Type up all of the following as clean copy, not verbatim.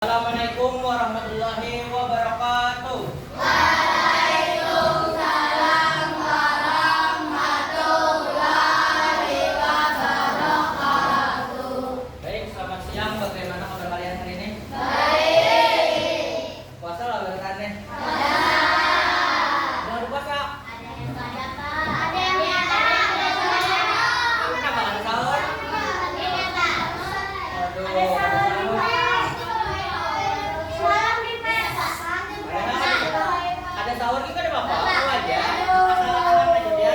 Assalamualaikum warahmatullahi wabarakatuh. Waalaikumsalam warahmatullahi wabarakatuh. Baik, selamat siang. Bagaimana kabar kalian hari ini? Baik. Puasa lah berarti. Ada. Jangan puasa. Ada yang pada Pak. Ada yang pada. Kenapa ada sahur? Ada yang pada. Aduh. Ada sahur juga ada bapak. Apa aja? Asal aja dia.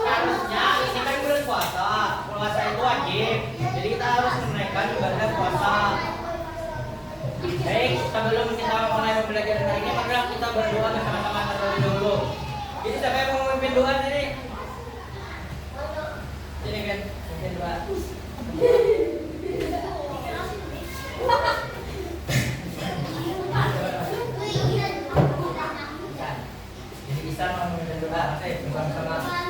Harusnya ini kan bulan puasa. Puasa itu wajib. Jadi kita harus menaikkan ibadah puasa. Baik, sebelum kita mulai pembelajaran hari ini, marilah kita berdoa bersama-sama terlebih dahulu. Jadi siapa yang mau memimpin doa sini? Sini kan, memimpin doa. Jadi bisa mau memimpin doa, oke, bersama-sama.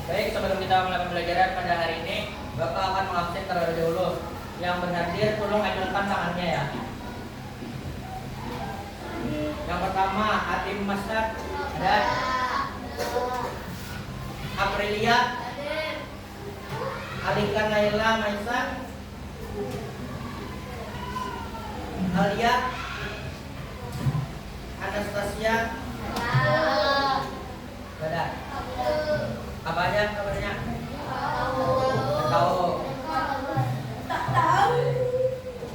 Baik, sebelum kita mulai pembelajaran pada hari ini, Bapak akan mengabsen terlebih dahulu. Yang berhadir tolong ajukan tangannya ya. Yang pertama, Atim Masnad, ada. Aprilia, Alika Naila Maisa, Alia, Anastasia, ada. Apa aja kabarnya? Tahu.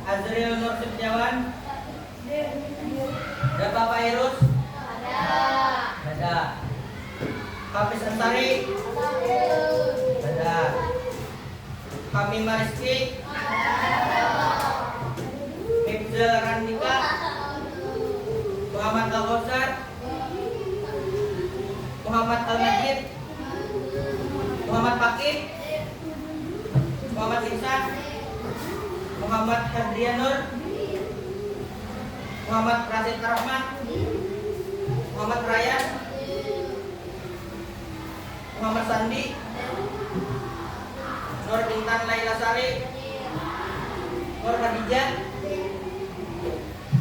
Azril Nur Setiawan. Ada Bapak Irus? Ada. Hafiz Ansari? Ada. Kami Mariski? Mibzal Randika? Muhammad Al-Ghazar? Muhammad Al-Majid? Muhammad Pakih, Muhammad Ihsan, Muhammad Hadrianur, Muhammad Rasid Rahmat, Muhammad Ryan, Muhammad Sandi, Nur Bintan Laila Sari, Nur Khadijah,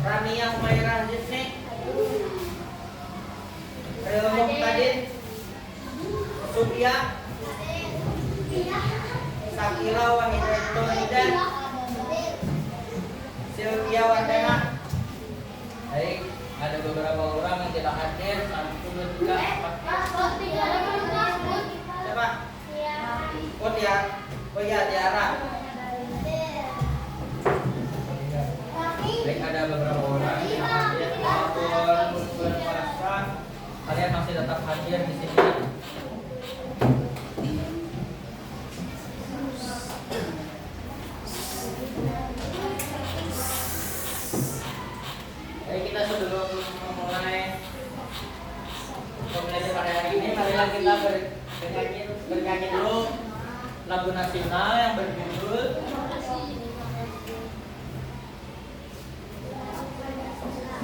Rania Humairah Zisni, Ril Muqtadin, Subya, Sakila Wahidatul Hidan, Sylvia Wardana. Baik, ada beberapa orang yang tidak hadir. 1, 2, 3, 4. Siapa? Oh Tiara. Baik, ada beberapa orang yang hadir. Walaupun bulan puasa, kalian masih tetap hadir di sini. Kita sebelum memulai pembelajaran pada hari ini, marilah kita bernyanyi dulu lagu nasional yang berjudul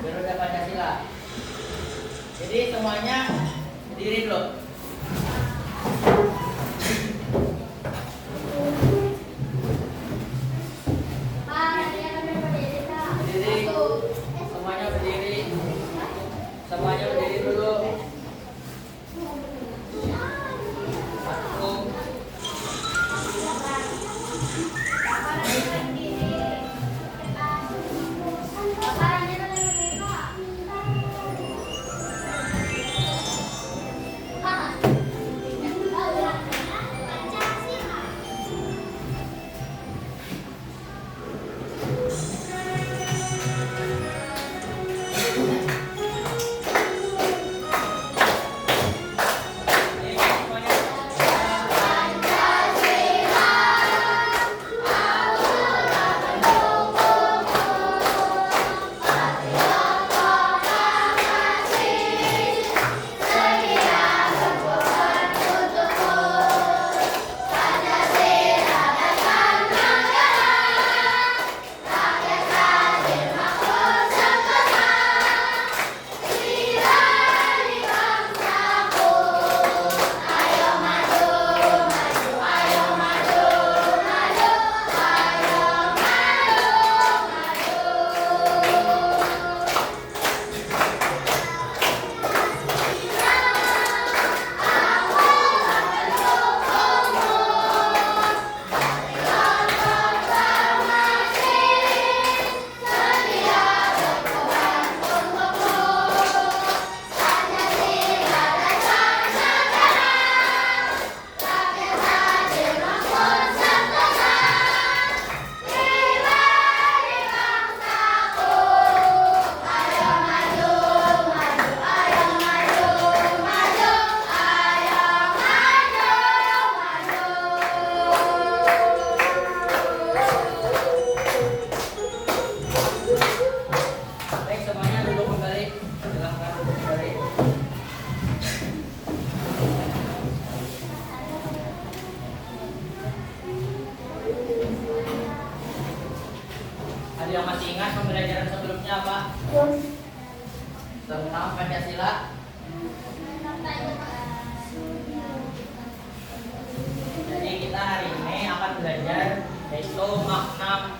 Garuda Pancasila. Jadi semuanya berdiri dulu. yang masih ingat pembelajaran sebelumnya apa? Tentang Pancasila. Jadi kita hari ini akan belajar yaitu makna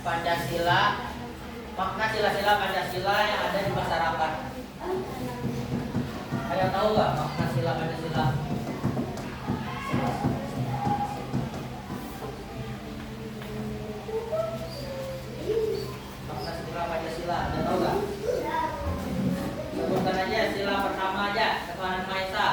Pancasila, makna sila-sila Pancasila yang ada di masyarakat. Ada yang tahu nggak makna sila Pancasila? Makna sila Pancasila, ada tahu nggak? Sebutkan aja sila pertama aja, ketuhanan Maha Esa.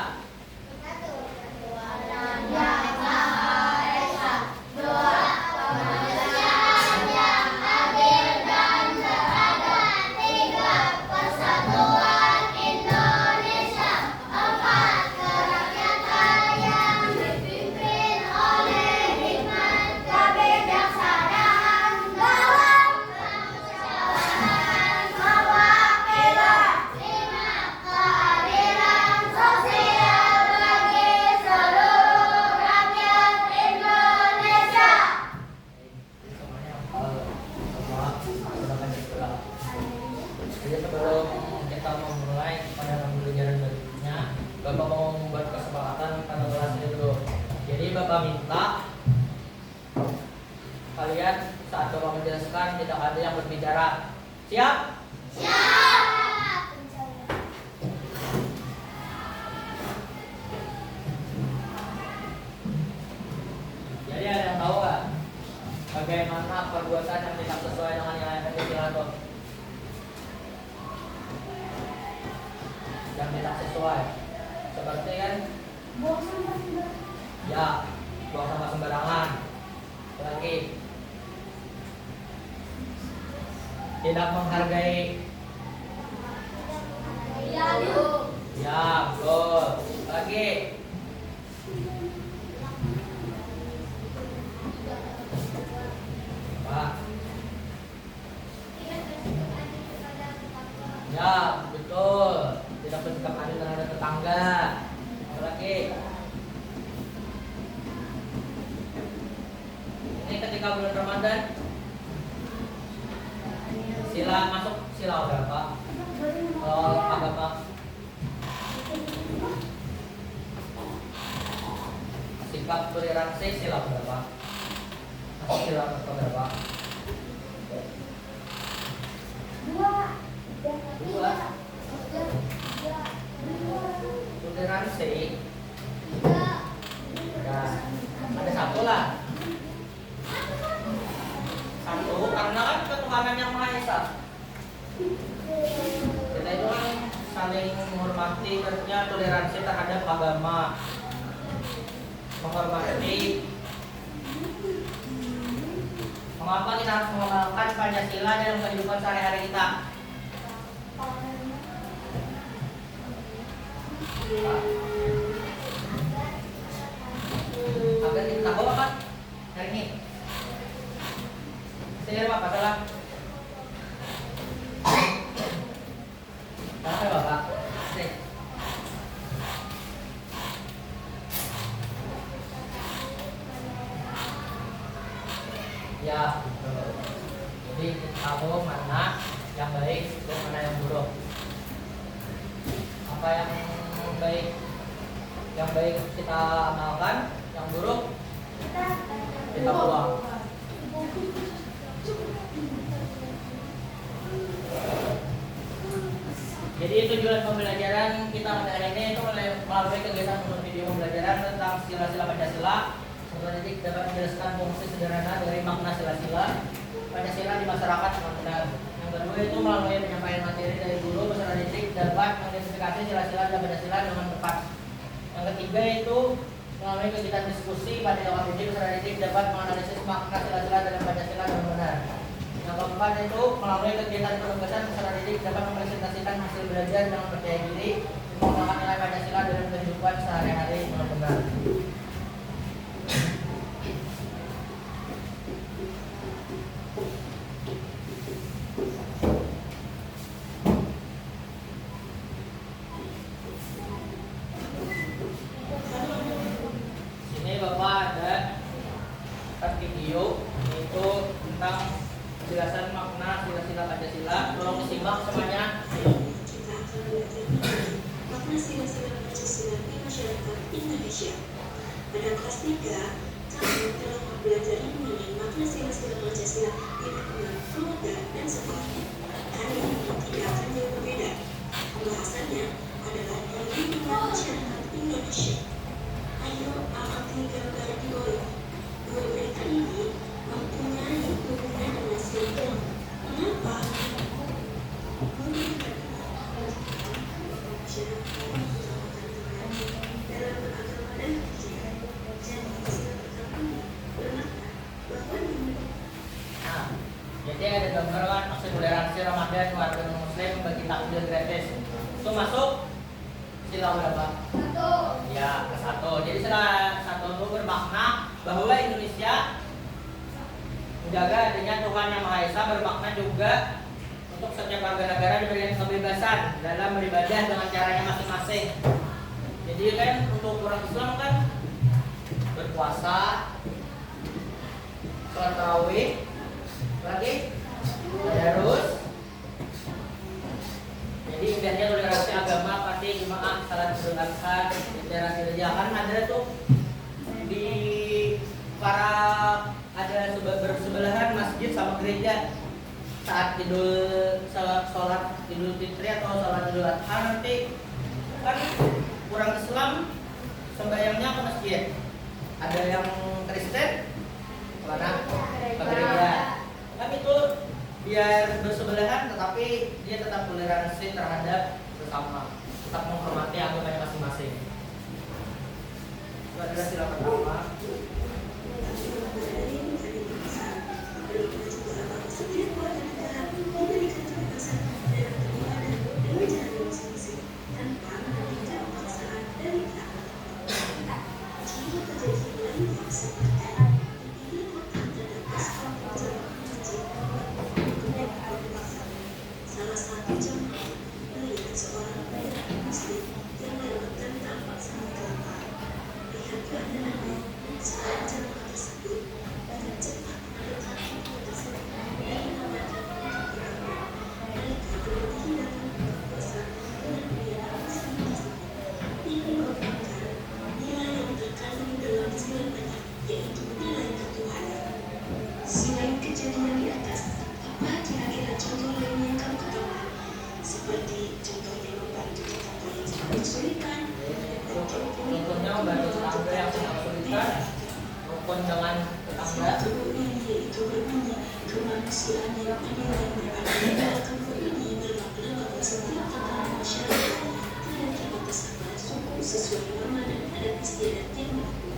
Jadi sebelum kita memulai pada pembelajaran berikutnya, Bapak mau membuat kesepakatan pada kelas ini dulu. Jadi Bapak minta kalian saat Bapak menjelaskan tidak ada yang berbicara. Siap? Jadi ada yang tahu nggak bagaimana perbuatan yang tidak sesuai dengan yang ada di sila itu? Yang tidak sesuai seperti kan ya buang sampah sembarangan, lagi tidak menghargai ya betul, lagi Pak ya betul, tidak bersikap adil terhadap tetangga. Apalagi ini ketika bulan Ramadan, sila masuk sila berapa? Kalau agama sikap toleransi sila berapa? Masuk sila berapa? Dua. Toleransi ada satu lah, satu karena kan ketuhanan yang Maha Esa. Kita itu kan saling menghormati, kerja toleransi terhadap agama, menghormati. Mengapa kita harus mengamalkan Pancasila dalam kehidupan sehari-hari kita? Agar kita tahu apa hari ini? Saya Bapak salah. Salah Bapak. Ya, betul. Jadi kita tahu mana yang baik dan mana yang buruk. Apa yang baik? Yang baik kita amalkan, yang buruk kita buang. Jadi tujuan pembelajaran kita pada hari ini itu melalui kegiatan untuk video pembelajaran tentang sila-sila Pancasila. Semoga nanti dapat menjelaskan fungsi sederhana dari makna sila-sila Pancasila di masyarakat dengan benar. Yang kedua itu melalui penyampaian materi dari guru peserta didik dapat mengidentifikasi sila-sila dan Pancasila dengan tepat. Yang ketiga itu melalui kegiatan diskusi pada awal didik peserta didik dapat menganalisis makna sila-sila dalam Pancasila dengan benar. Yang keempat itu melalui kegiatan penugasan peserta didik dapat mempresentasikan hasil belajar dengan percaya diri menggunakan nilai Pancasila dalam kehidupan sehari-hari dengan benar. Bapak ada video itu tentang penjelasan Pada kelas 3, kami telah mempelajari mengenai makna sila-sila Pancasila di lingkungan keluarga dan sekolah. Kali ini tidak akan jauh berbeda. Pembahasannya adalah di lingkungan masyarakat Indonesia. Ayo amati gambar di bawah. Dua berita ini mempunyai hubungan dengan sila. Mengapa? Nah, jadi ada gambar kan aksi toleransi Ramadan warga Muslim bagi takjil gratis. Itu masuk sila berapa? Satu. Ya, ke satu. Jadi sila satu itu bermakna bahwa Indonesia menjaga adanya Tuhan Yang Maha Esa, bermakna juga untuk setiap warga negara diberikan kebebasan dalam beribadah dengan caranya masing-masing. Jadi kan untuk orang Islam kan berpuasa, sholat tarawih, lagi tadarus. Jadi intinya toleransi agama, pasti jemaah, salat Idul Adha, toleransi kerjaan ada tuh di para ada bersebelahan masjid sama gereja saat sholat Idul Fitri atau sholat Idul Adha nanti kan orang Islam sembahyangnya ke masjid. Ada yang Kristen mana ke gereja. Kan itu biar bersebelahan tetapi dia tetap toleransi terhadap sesama, tetap menghormati agamanya masing-masing. Itu adalah sila pertama. Setiap warga negara diberikan kebebasan dalam beribadah dengan cara masing-masing tanpa menantikan paksaan dari pihak tertentu. Jika terjadi lain yang seperti dipilih kota terdapat sekelompok jemaah masjid menggunakan kebebasan. Salah satu jemaah melihat seorang pria Muslim yang melewatkan tampak sangat lapar. Lihat keadaannya, seorang jemaah tersebut dengan cepat mendekati kebebasan dan menawarkan untuk berapa. Mereka berhenti dalam berpuasa dengan pria Muslim tersebut. Ini merupakan nilai yang terkandung dalam sila banyak, yaitu nilai ketuhanan. Selain kejadian di atas, apa kira-kira contoh lain yang kamu ketahui? Seperti contohnya membantu tetangga yang sedang kesulitan, Contohnya membantu tetangga yang sedang kesulitan, rukun dengan tetangga. yaitu berbunyi kemanusiaan yang adil dan beradab. Kampung ini bermakna bahwa setiap tatanan masyarakat tidak terbatas kepada suku sesuai norma dan adat istiadat yang berlaku,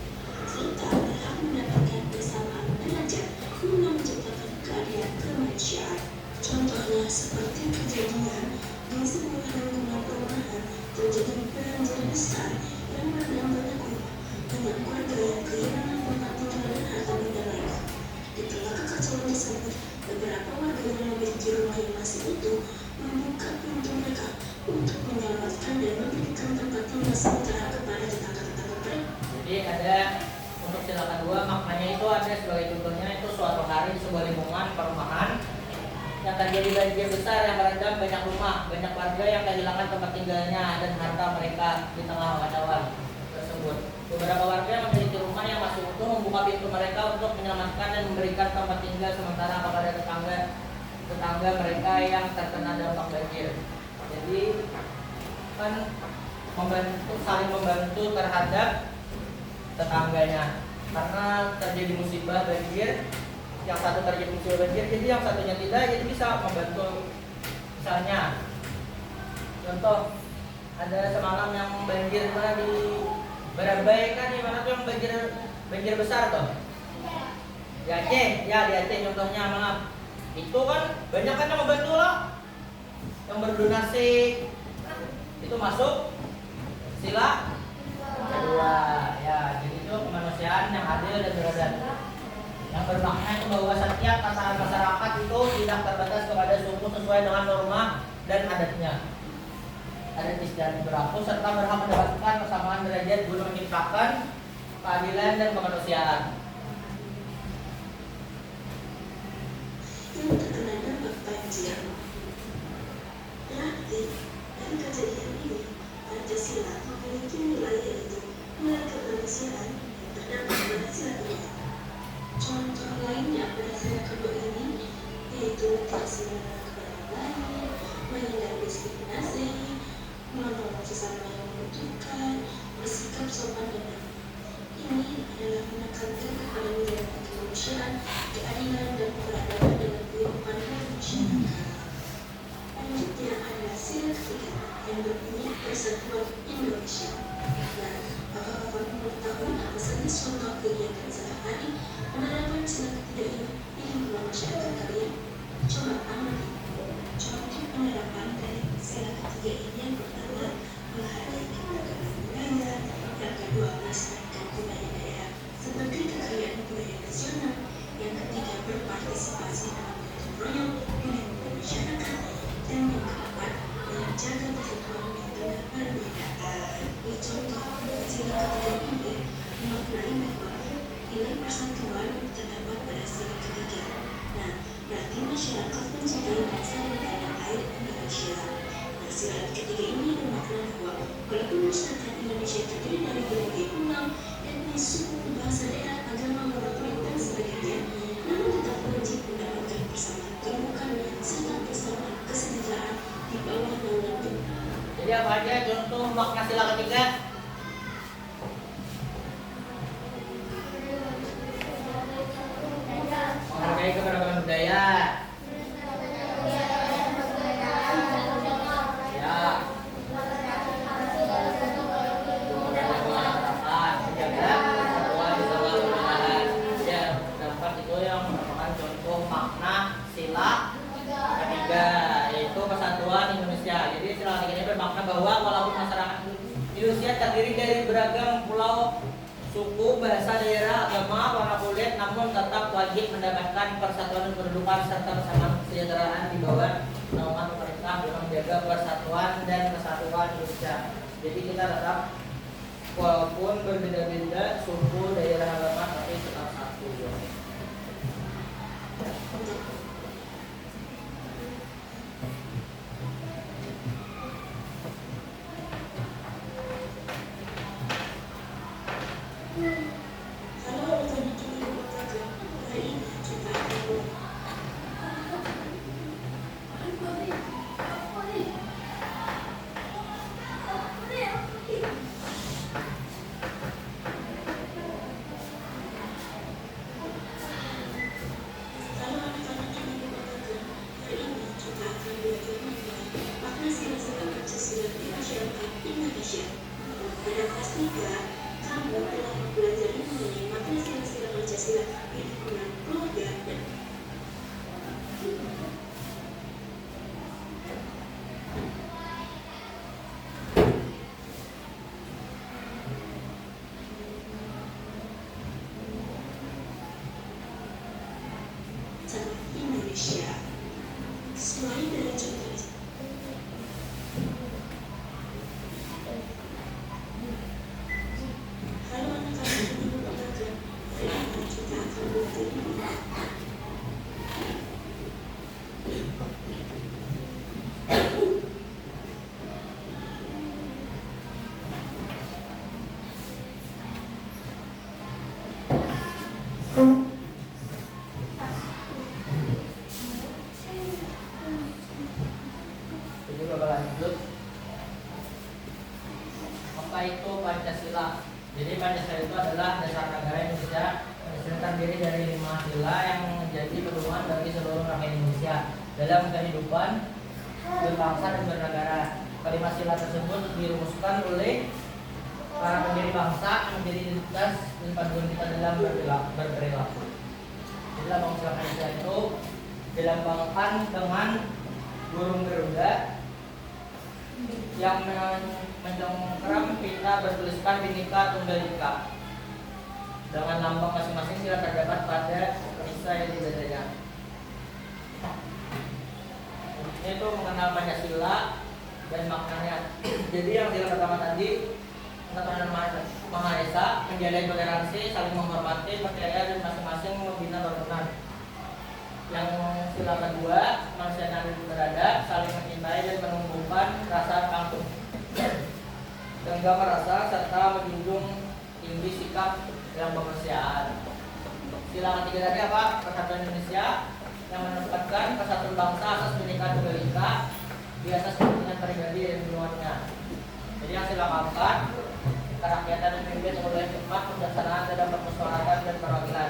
serta berhak mendapatkan persamaan derajat guna menciptakan keadilan kemanusiaan. Contohnya seperti kejadian di sebuah lingkungan perumahan terjadi banjir besar yang merendam banyak rumah dengan warga yang kehilangan tempat tinggal dan harta benda lainnya. Di tengah kekacauan tersebut, beberapa warga yang memiliki rumah yang masih utuh membuka pintu mereka untuk menyelamatkan dan memberikan tempat tinggal sementara kepada tetangga-tetangga mereka. Jadi ada untuk sila kedua maknanya itu ada sebagai contohnya itu suatu hari di sebuah lingkungan perumahan yang terjadi banjir besar yang merendam banyak rumah, banyak warga yang kehilangan tempat tinggalnya dan harta mereka di tengah kekacauan tersebut. Beberapa warga yang memiliki rumah yang masih utuh membuka pintu mereka untuk menyelamatkan dan memberikan tempat tinggal sementara kepada tetangga mereka yang terkena dampak banjir. Jadi kan saling membantu terhadap tetangganya karena terjadi musibah banjir, yang satu terjadi musibah banjir jadi yang satunya tidak, jadi bisa membantu. Misalnya contoh ada semalam yang banjir mana di Barabai kan, di mana tuh yang banjir besar tuh di Aceh, ya di Aceh contohnya. Maaf itu kan banyak kan yang membantu loh, yang berdonasi, itu masuk sila kedua ya. Jadi itu kemanusiaan yang adil dan beradab, yang bermakna itu bahwa setiap tatanan masyarakat itu tidak terbatas kepada suku sesuai dengan norma dan adatnya, adat istiadat berlaku, serta berhak mendapatkan kesamaan derajat guna menciptakan keadilan dan kemanusiaan. Yang terkena dampak banjir. Berarti dari kejadian ini, Pancasila memiliki nilai yaitu nilai kemanusiaan, sebagai contoh kegiatan sehari-hari menerapkan sila ketiga ini di lingkungan masyarakat kalian. Coba amati contoh penerapan dari sila ketiga ini. Yang pertama, menghargai keberagaman budaya. Yang kedua, melestarikan budaya daerah sebagai kekayaan budaya nasional. Yang ketiga, berpartisipasi dalam gotong royong di lingkungan masyarakat. Dan yang keempat, menjaga persatuan di tengah perbedaan. Di contoh sila ketiga ini memaknai bahwa nilai persatuan terdapat pada sila ketiga. Nah, berarti masyarakat mencintai bangsa dan tanah air Indonesia. Nah, sila ketiga ini bermakna bahwa walaupun masyarakat Indonesia terdiri dari berbagai pulau, etnis, suku, bahasa, daerah, agama, monopolis dan sebagainya, namun tetap wajib mendapatkan persamaan kedudukan serta persamaan kesejahteraan di bawah naungan. Jadi apa aja contoh makna sila ketiga? Menghargai keberagaman budaya. Ya. Menjaga persatuan di bawah naungan. Ya, dapat itu yang merupakan contoh makna sila ketiga, yaitu persatuan Indonesia. Jadi sila ketiga ini bermakna bahwa walaupun masyarakat Indonesia terdiri dari beragam pulau, suku, bahasa, daerah, agama, warna kulit, namun tetap wajib mendapatkan persatuan dan kedudukan serta persamaan kesejahteraan di bawah naungan pemerintah dalam menjaga persatuan dan kesatuan Indonesia. Jadi kita tetap walaupun berbeda-beda suku, daerah, agama, tapi tetap satu. Kalau tadi kita mengatakan hari ini kita akan belajar mengenai makna sila-sila Pancasila di masyarakat Indonesia. Dan pastikan kamu telah mempelajari mengenai makna sila-sila Pancasila di lingkungan keluarga dan tanah Indonesia. Selain dari contoh kalau anak-anak ini mengatakan hari ini kita akan belajar Jadi bakal lanjut. Apa itu Pancasila? Jadi Pancasila itu adalah dasar negara Indonesia yang terdiri dari 5 sila yang menjadi pedoman bagi seluruh rakyat Indonesia dalam kehidupan berbangsa dan bernegara. Kelima sila tersebut dirumuskan oleh para pendiri bangsa menjadi identitas dan panduan kita dalam berperilaku. Jadi lambang sila Pancasila itu dilambangkan dengan burung Garuda yang mencengkram pita bertuliskan Bhinneka Tunggal Ika. Dengan lambang masing-masing sila terdapat pada perisai yang dibedanya. Itu mengenal Pancasila dan maknanya. Jadi yang sila pertama tadi ketuhanan Maha Esa, menjalin toleransi, saling menghormati, percaya dan masing-masing membina bangunan. Yang sila kedua, manusia yang beradab, saling mencintai dan menumbuhkan rasa kampung, bangga merasa serta menjunjung tinggi sikap yang kemanusiaan. Sila ketiga tadi apa? Persatuan Indonesia yang menempatkan persatuan bangsa atas Bhinneka Tunggal Ika di atas kepentingan pribadi dan lingkungannya. Jadi yang sila keempat, kerakyatan dan pimpin oleh hikmat kebijaksanaan dalam permusyawaratan dan perwakilan.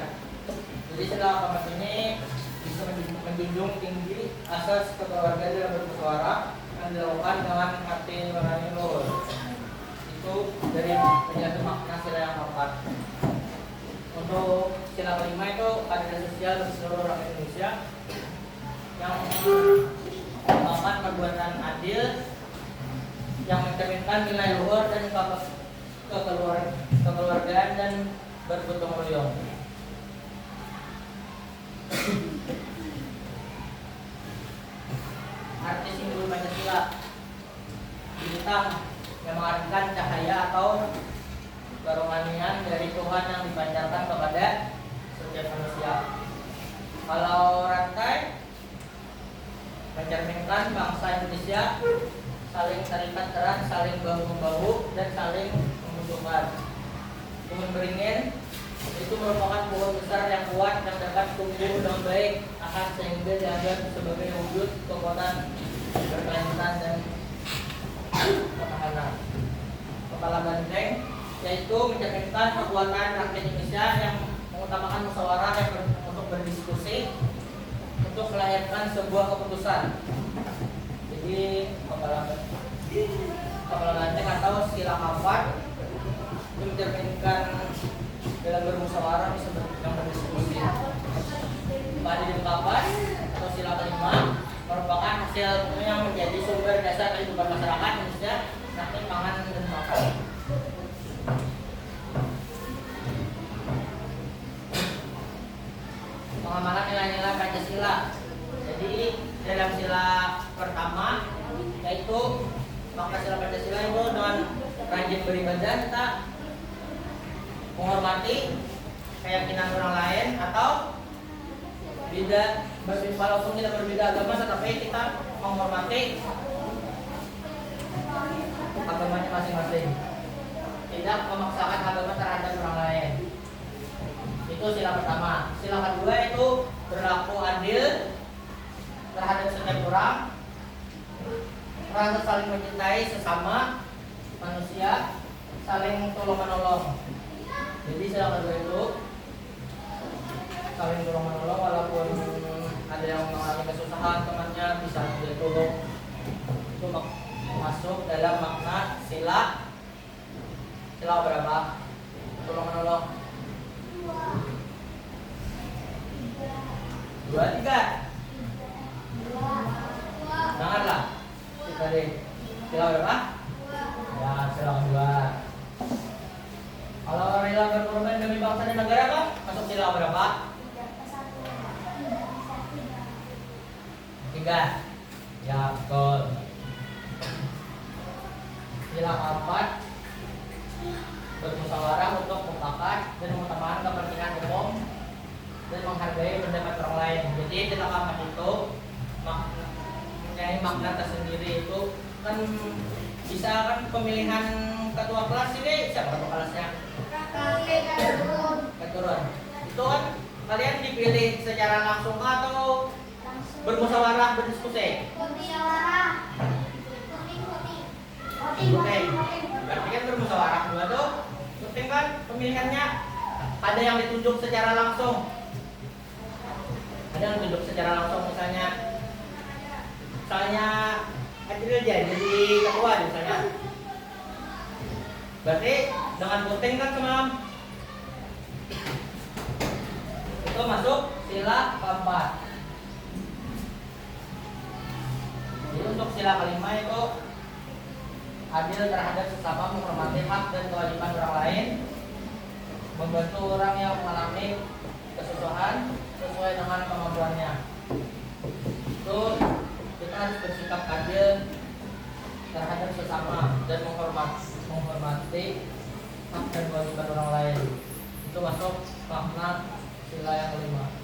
Jadi sila keempat ini bisa menjunjung tinggi asas kekeluargaan dalam bermusyawarah yang dilakukan dengan hati nurani luhur. Itu dari penjelasan makna sila yang keempat. sila kelima itu keadilan sosial bagi seluruh rakyat Indonesia yang melakukan perbuatan adil, yang mencerminkan nilai luhur dan kekeluargaan dan bergotong royong. Arti simbol Pancasila: bintang yang mengarahkan cahaya atau kerohanian dari Tuhan yang dipancarkan kepada setiap manusia. Kalau rantai mencerminkan bangsa Indonesia saling terikat erat, saling bahu-membahu dan saling membutuhkan. Pohon beringin itu merupakan pohon besar yang kuat yang dapat tumbuh dengan baik akan sehingga dianggap sebagai wujud kekuatan berkelanjutan dan ketahanan. Kepala banteng yaitu mencerminkan kekuatan rakyat Indonesia yang mengutamakan musyawarah untuk berdiskusi untuk melahirkan sebuah keputusan. Jadi kepala banteng atau sila kapan itu mencerminkan dalam bermusyawarah bisa berdiskusi. Padi dan kapas atau sila kelima merupakan hasil yang menjadi sumber dasar kehidupan masyarakat Indonesia, yakni pangan dan pakan. Pengamalan nilai-nilai Pancasila. Jadi dalam sila pertama yaitu makna sila Pancasila itu dengan rajin beribadah kita menghormati keyakinan orang lain atau walaupun kita berbeda agama tetapi kita menghormati agamanya masing-masing, tidak memaksakan agama terhadap orang lain. Itu sila pertama. Sila kedua itu berlaku adil terhadap setiap orang, rasa saling mencintai sesama manusia, saling tolong menolong. Jadi sila kedua itu saling tolong menolong, walaupun ada yang mengalami kesusahan temannya bisa ditolong. Itu masuk dalam makna sila berapa? Tolong menolong. 2, 3. Janganlah. Tadi sila berapa? Ya, sila kedua. Kalau rela berkorban demi bangsa dan negara apa? Masuk sila berapa? 3. Ya, betul. Sila keempat bermusyawarah untuk mufakat dan mengutamakan kepentingan umum dan menghargai pendapat orang lain. Jadi sila keempat itu mempunyai makna tersendiri. Itu kan bisa kan pemilihan ketua kelas ini siapa ketua kelasnya? Keturun. Itu kan kalian dipilih secara langsung atau bermusyawarah berdiskusi? Voting. Berarti kan bermusyawarah dua tuh. Voting kan pemilihannya ada yang ditunjuk secara langsung. Ada yang ditunjuk secara langsung misalnya Adil jadi ketua misalnya. Berarti dengan voting kan semalam itu masuk sila keempat. Jadi untuk sila kelima itu adil terhadap sesama, menghormati hak dan kewajiban orang lain, membantu orang yang mengalami kesusahan sesuai dengan kemampuannya. Itu kita harus bersikap adil terhadap sesama dan menghormati hak dan kewajiban orang lain. Itu masuk makna sila yang kelima.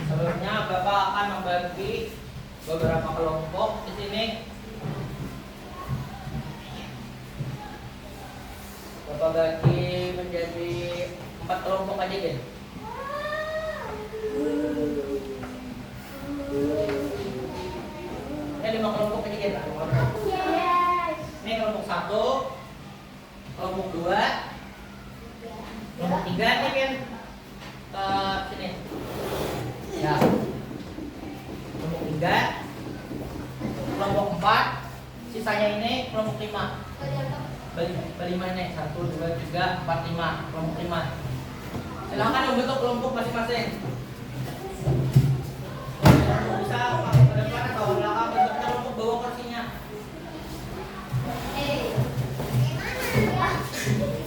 Sebelumnya Bapak akan membagi beberapa kelompok di sini. Bapak bagi menjadi 4 kelompok aja kan? Ini 5 kelompok aja kan? Ini kelompok 1, kelompok 2, kelompok 3 nih kan? Ke sini. Ya. 3, kelompok 4, sisanya ini kelompok 5. Beli mana? 1, 2, 3, 4, 5. Kelompok 5. Silahkan membentuk kelompok masing-masing. Bisa ke depan atau ke belakang, bentuknya kelompok, bawa kursinya.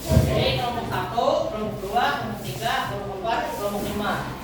Jadi kelompok 1, kelompok 2, kelompok 3, kelompok 4, kelompok 5.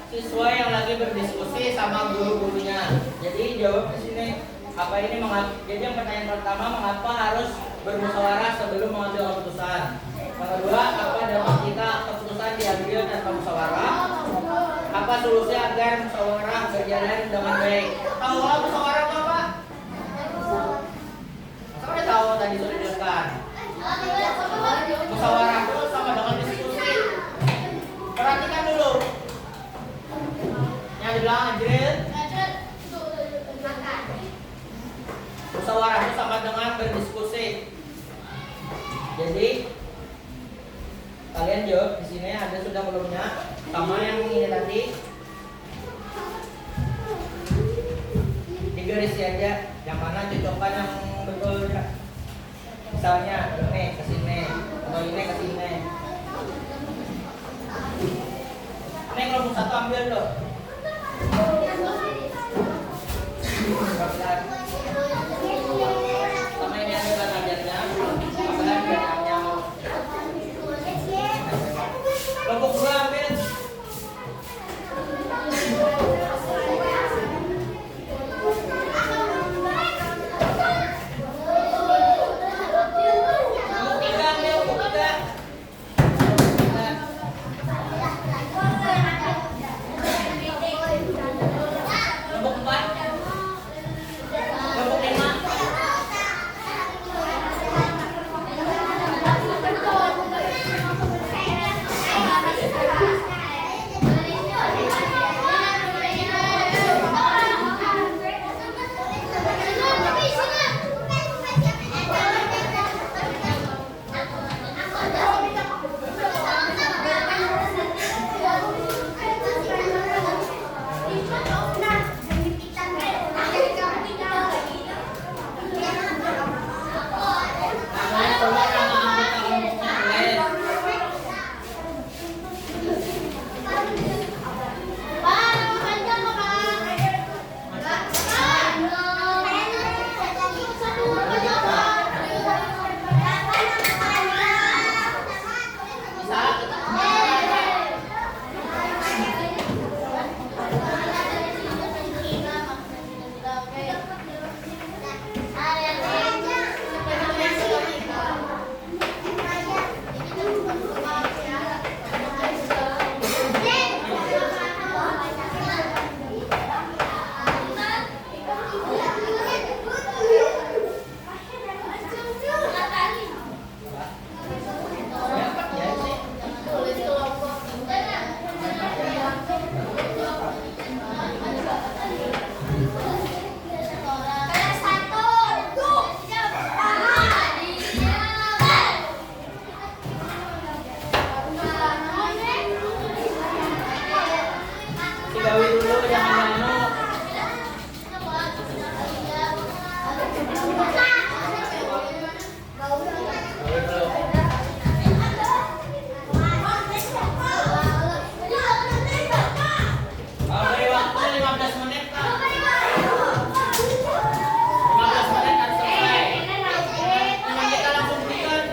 Siswa yang lagi berdiskusi sama guru-gurunya. Jadi jawab di sini. Apa ini jadi yang pertanyaan pertama, mengapa harus bermusyawarah sebelum mengambil keputusan? Yang kedua, apa dampak jika keputusan diambil tanpa musyawarah? Apa solusi agar musyawarah berjalan dengan baik? Tahu apa musyawarah itu apa? Kamu udah tahu tadi sudah dijelaskan. Musyawarah itu sama dengan diskusi. Perhatikan dulu. Yang dibilang Ajril, musyawarah itu sama dengan berdiskusi. Jadi kalian jawab di sini ada sudah belumnya sama yang ini tadi. Digaris aja yang mana cocokkan yang betul ya. Misalnya ini ke sini atau ini ke sini. Ini kelompok satu ambil loh. Sama ini ada pelajarannya. Semua nama anggota kelompoknya tulis. Gawi dulu jangan anu. Gawi dulu. Beri waktu 15 menit kan. 15 menit harus selesai. Jangan kita langsung berikan.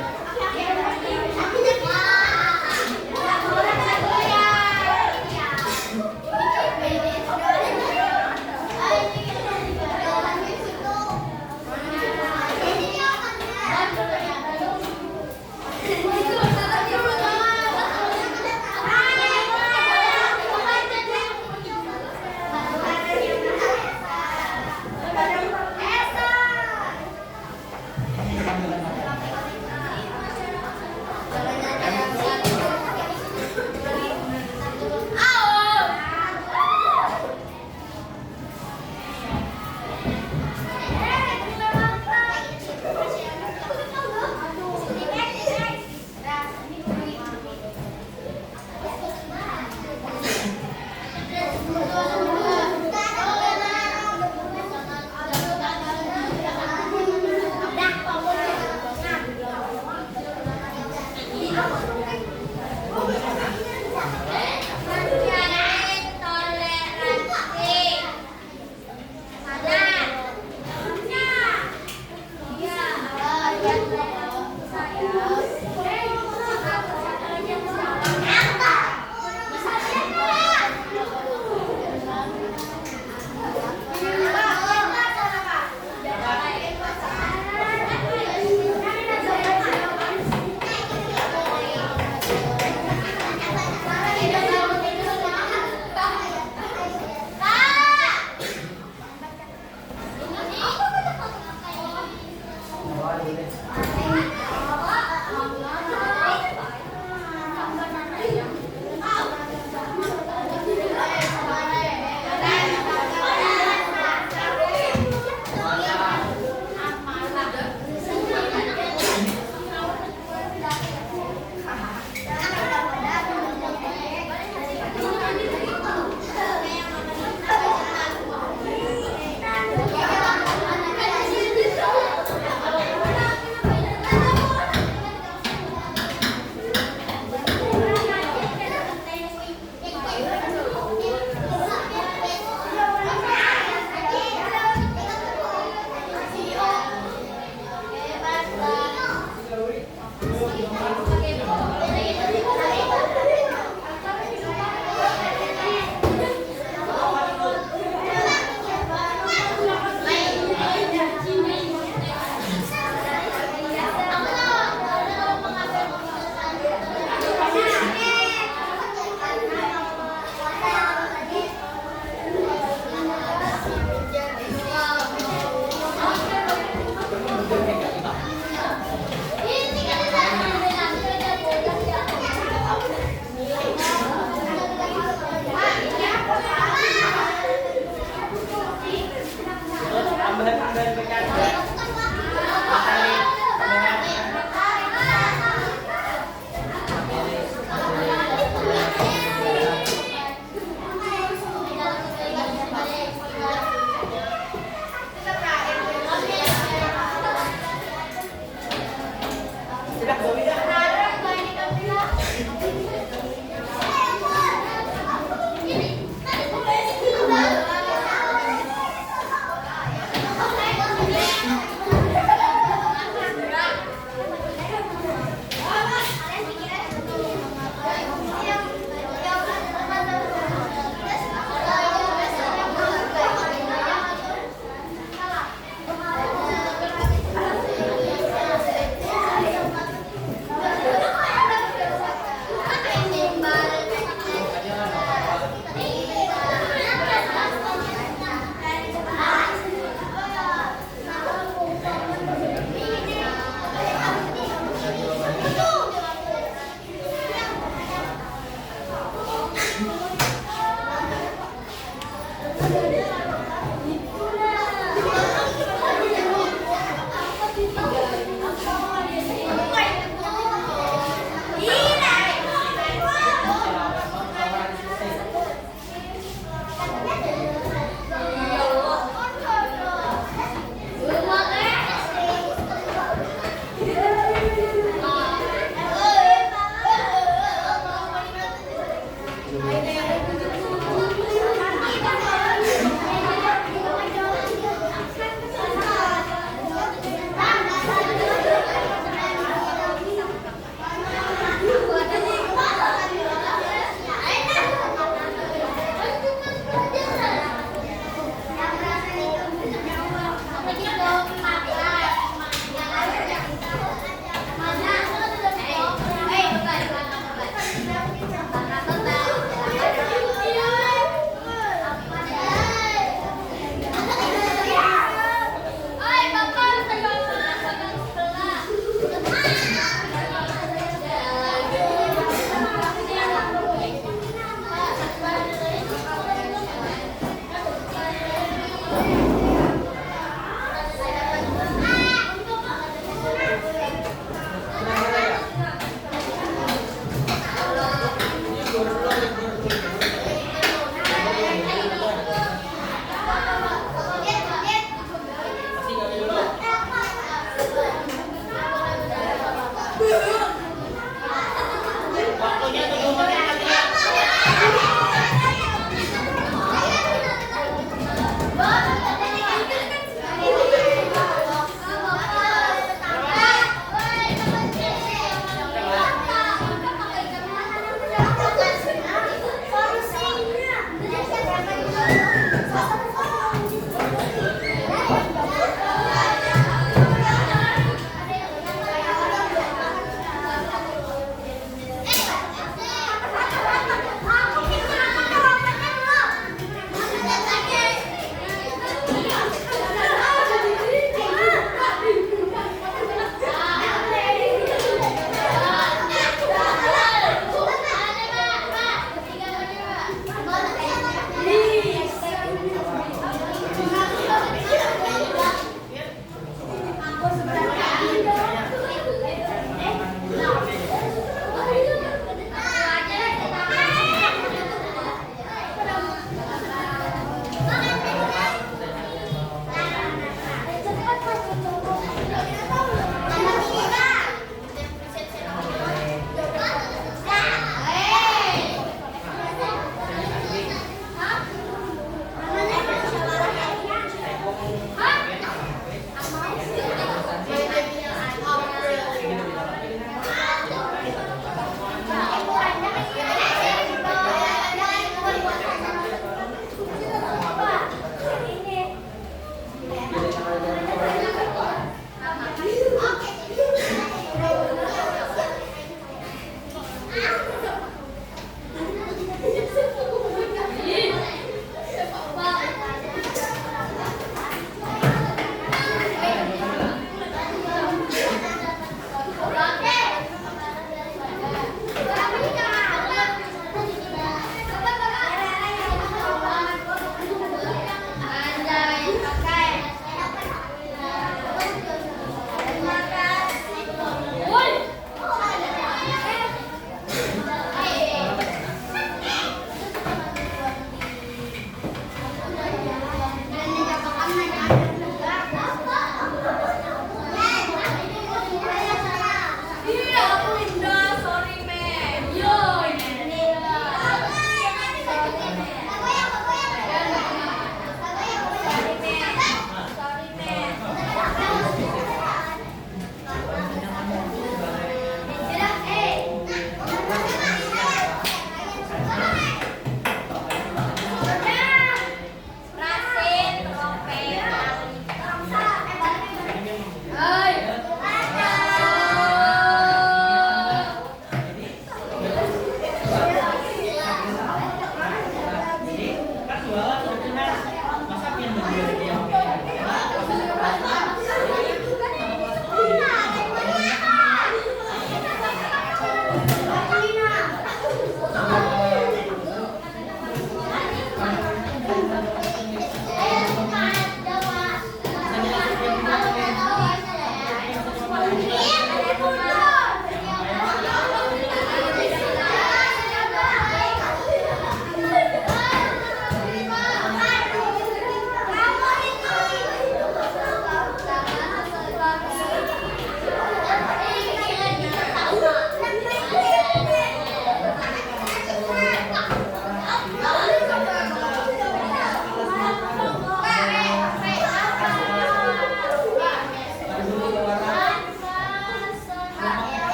Tidak Zawida. Harap banyak kamera.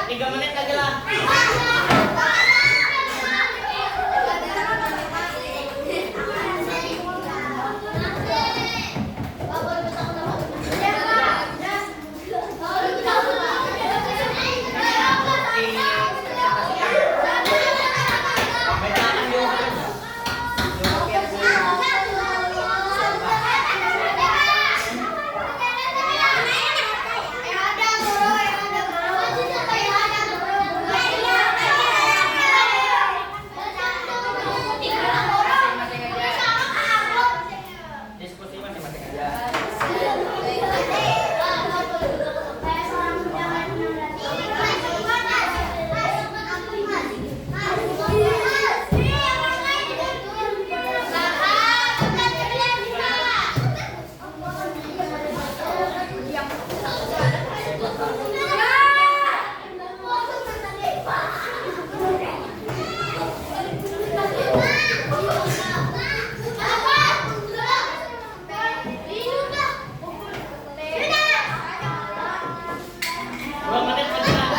Tiga menit lagi lah. Diskusi masing-masing aja. Dua menit lagi lah.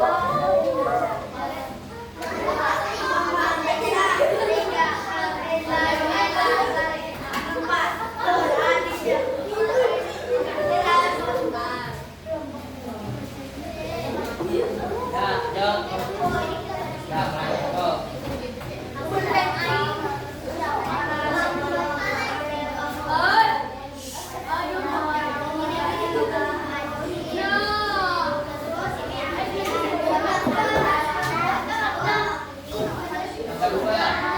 Ya, jawab. Ya, lanjut. Yang kedua.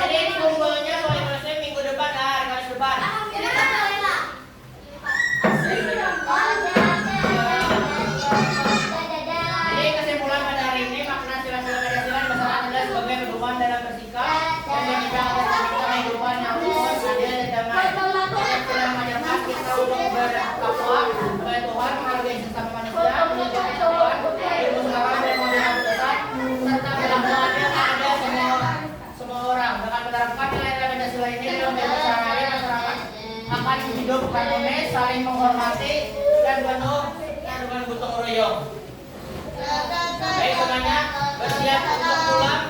Jadi ini kumpulnya mulai selesai minggu depan, kamis depan. Jadi kesimpulan pada hari ini makna sila-sila Pancasila di masyarakat adalah sebagai pedoman dalam bersikap dan bertindak atas tercipta kehidupan yang lurus, adil dan damai. Pancasila mengajarkan kita untuk bertakwa kepada Tuhan, menghargai sesama manusia, menjaga persatuan, bermusyawarah dan membela keputusan, serta berlaku adil kepada semua orang. Dengan menerapkan nilai-nilai Pancasila ini dalam sehari-hari, masyarakat akan hidup harmonis, saling menghormati dan penuh dengan gotong royong. Baik semuanya bersiap untuk pulang.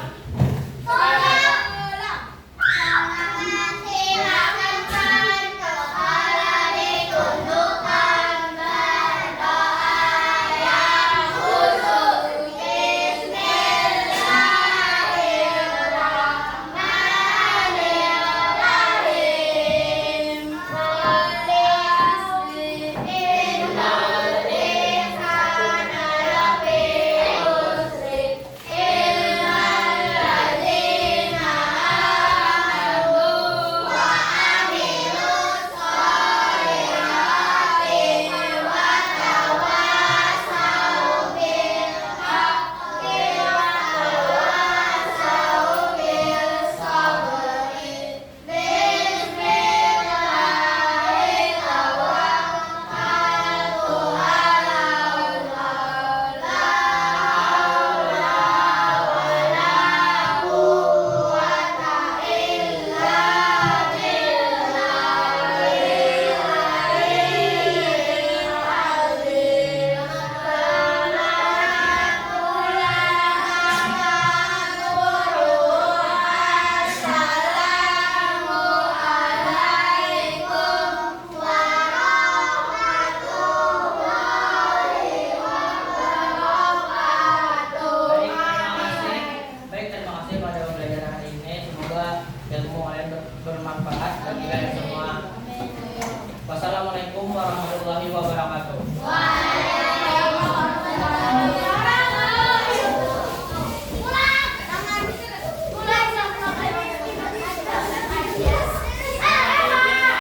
Bermanfaat bagi kalian semua. Wassalamualaikum warahmatullahi wabarakatuh.